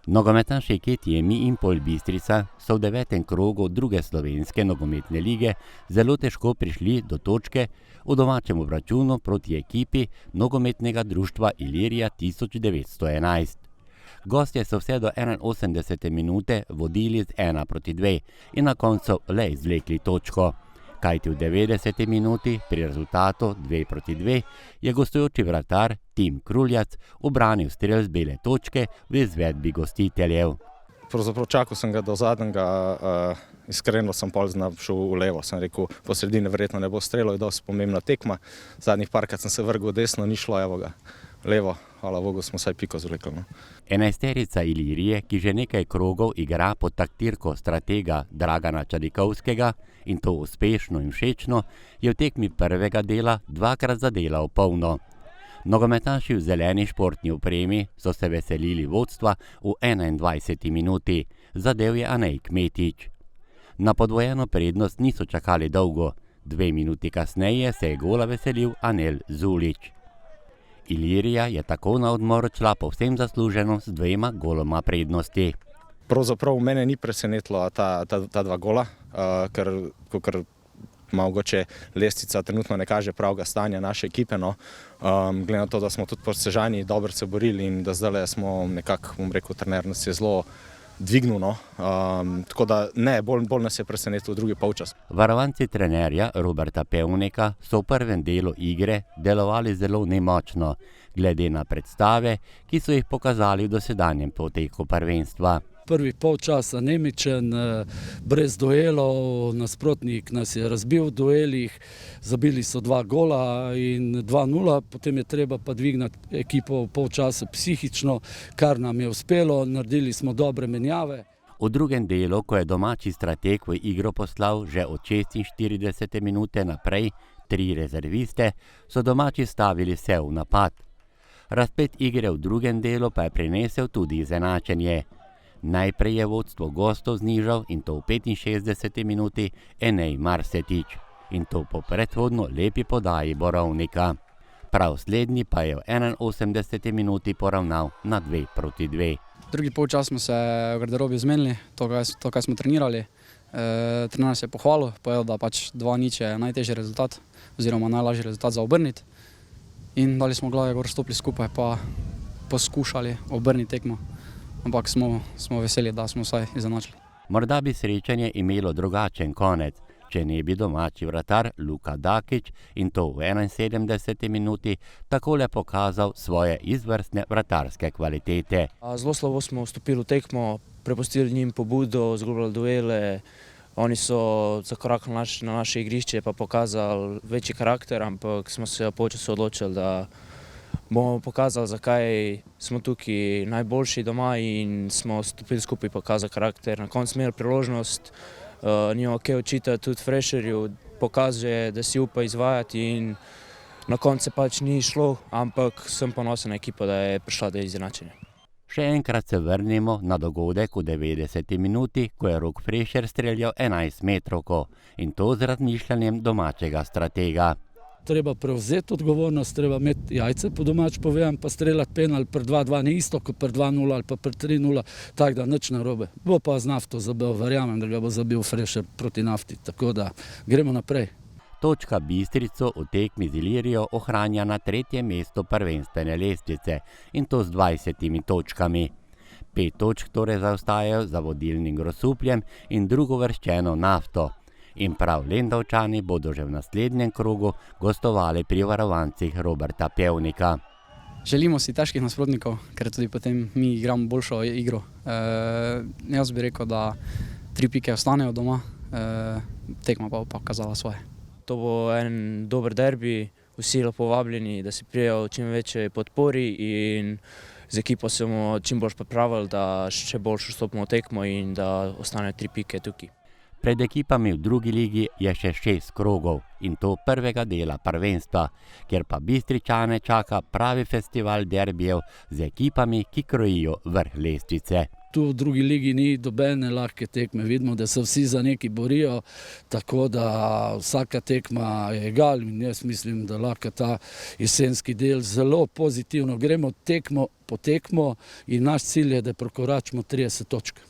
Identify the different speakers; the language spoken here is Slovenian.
Speaker 1: Nogometaši Ketijemi in Pol Bistrica so v 9. krogu druge slovenske nogometne lige zelo težko prišli do točke v domačem obračunu proti ekipi nogometnega društva Ilirija 1911. Gostje so vse do 81. minute vodili z 1:2 in na koncu le izvlekli točko. Kajti v 90. minuti pri rezultatu 2:2 je gostujoči vratar Tim Kruljac ubranil strel z bele točke v izvedbi gostiteljev.
Speaker 2: Pravzaprav čakal sem ga do zadnjega, iskreno sem pol šel v levo, sem rekel, po sredini verjetno ne bo strelil, je dosti pomembna tekma. Zadnjih parkrat sem se vrgel desno, ni šlo, evo ga, levo, hvala Bogu smo vsaj piko zvlekli. No.
Speaker 1: Enajsterica Ilirije, ki že nekaj krogov igra pod taktirko stratega Dragana Čadikovskega in to uspešno in všečno, je v tekmi prvega dela dvakrat zadela v polno. Nogometaši v zeleni športni opremi so se veselili vodstva v 21. minuti, zadel je Anej Kmetič. Na podvojeno prednost niso čakali dolgo, 2 minuti kasneje se je gola veselil Anel Zulić. Ilirija je tako na odmor odšla povsem zasluženo z 2 goloma prednosti.
Speaker 2: Pravzaprav mene ni presenetilo ta 2 gola, ker mogoče lestvica trenutno ne kaže pravega stanja naše ekipe. No. Glede na to, da smo tudi po Sežani dobro se borili in da zdaj smo nekako, bom rekel, trener nas je zelo dvignil. No. Tako da ne, bolj nas je presenetil drugi polčas.
Speaker 1: Varovanci trenerja Roberta Pevnika so v prvem delu igre delovali zelo nemočno, glede na predstave, ki so jih pokazali v dosedanjem poteku prvenstva.
Speaker 3: Prvi polčas anemičen, brez duelov, nasprotnik nas je razbil v duelih, zabili so 2 gola in 2:0, potem je treba pa dvigniti ekipo v polčasu psihično, kar nam je uspelo, naredili smo dobre menjave.
Speaker 1: V drugem delu, ko je domači strateg v igro poslal že od 46. minute naprej 3 rezerviste, so domači stavili vse v napad. Razplet igre v drugem delu pa je prinesel tudi izenačenje. Najprej je vodstvo gostov znižal in to v 65. minuti Enej Marsetič in to po predhodno lepi podaji Borovnika. Prav slednji pa je v 81. minuti poravnal na 2:2.
Speaker 4: Drugi polčas smo se v garderobi zmenili, to kaj smo trenirali. Trener se je pohvalil, povedal, da pač 2:0 je najtežji rezultat oziroma najlažji rezultat za obrniti. In dali smo glave gor, stopili skupaj pa poskušali obrniti tekmo. Ampak smo veseli, da smo vsaj izenačili.
Speaker 1: Morda bi srečanje imelo drugačen konec, če ne bi domači vratar Luka Dakić in to v 71. minuti takole pokazal svoje izvrstne vratarske kvalitete.
Speaker 5: Zelo slabo smo vstopili v tekmo, prepustili njim pobudo, izgubljali duele. Oni so zakorakali na naše igrišče pa pokazali večji karakter, ampak smo se v polčasu odločili, da bomo pokazali, zakaj smo tukaj najboljši doma in smo stopili skupaj in pokazali karakter. Na koncu smo imeli priložnost, nimamo kaj očitati tudi Frešerju, pokazuje, da si upa izvajati in na koncu se pač ni šlo, ampak sem ponosen na ekipo, da je prišla do izenačenja.
Speaker 1: Še enkrat se vrnemo na dogodek v 90. minuti, ko je Rok Frešer streljal 11 metrovko in to z razmišljanjem domačega stratega.
Speaker 3: Treba prevzeti odgovornost, treba imeti jajce po domač povem, pa streljati penal pri 2:2 ni isto kot pri 2:0 ali pa pri 3:0, tako da nič narobe. Bo pa z Nafto zabil, verjamem, da ga bo zabil Frešer proti Nafti, tako da gremo naprej.
Speaker 1: Točka Bistrico v tekmi z Ilirijo ohranja na 3. mesto prvenstvene lestvice in to z 20 točkami. 5 točk torej zaostajajo za vodilnim Grosupljem in drugovrščeno Nafto. In prav Lendavčani bodo že v naslednjem krogu gostovali pri varovancih Roberta Pevnika.
Speaker 4: Želimo si težkih nasprotnikov, ker tudi potem mi igramo boljšo igro. Jaz bi rekel, da 3 pike ostanejo doma, tekma pa bo pokazala svoje.
Speaker 5: To bo en dober derbi, vsi lepo povabljeni, da se prijajo v čim večji podpori in z ekipo se bomo čim bolj pripravili, da še boljše vstopimo v tekmo in da ostanejo 3 pike tukaj.
Speaker 1: Pred ekipami v drugi ligi je še 6 krogov in to prvega dela prvenstva, kjer pa Bistričane čaka pravi festival derbijev z ekipami, ki krojijo vrh lestvice.
Speaker 3: Tu v drugi ligi ni dobene lahke tekme, vidimo, da se vsi za nekaj borijo, tako da vsaka tekma je egal in jaz mislim, da lahko ta jesenski del zelo pozitivno gremo tekmo po tekmo in naš cilj je, da prekoračimo 30 točk.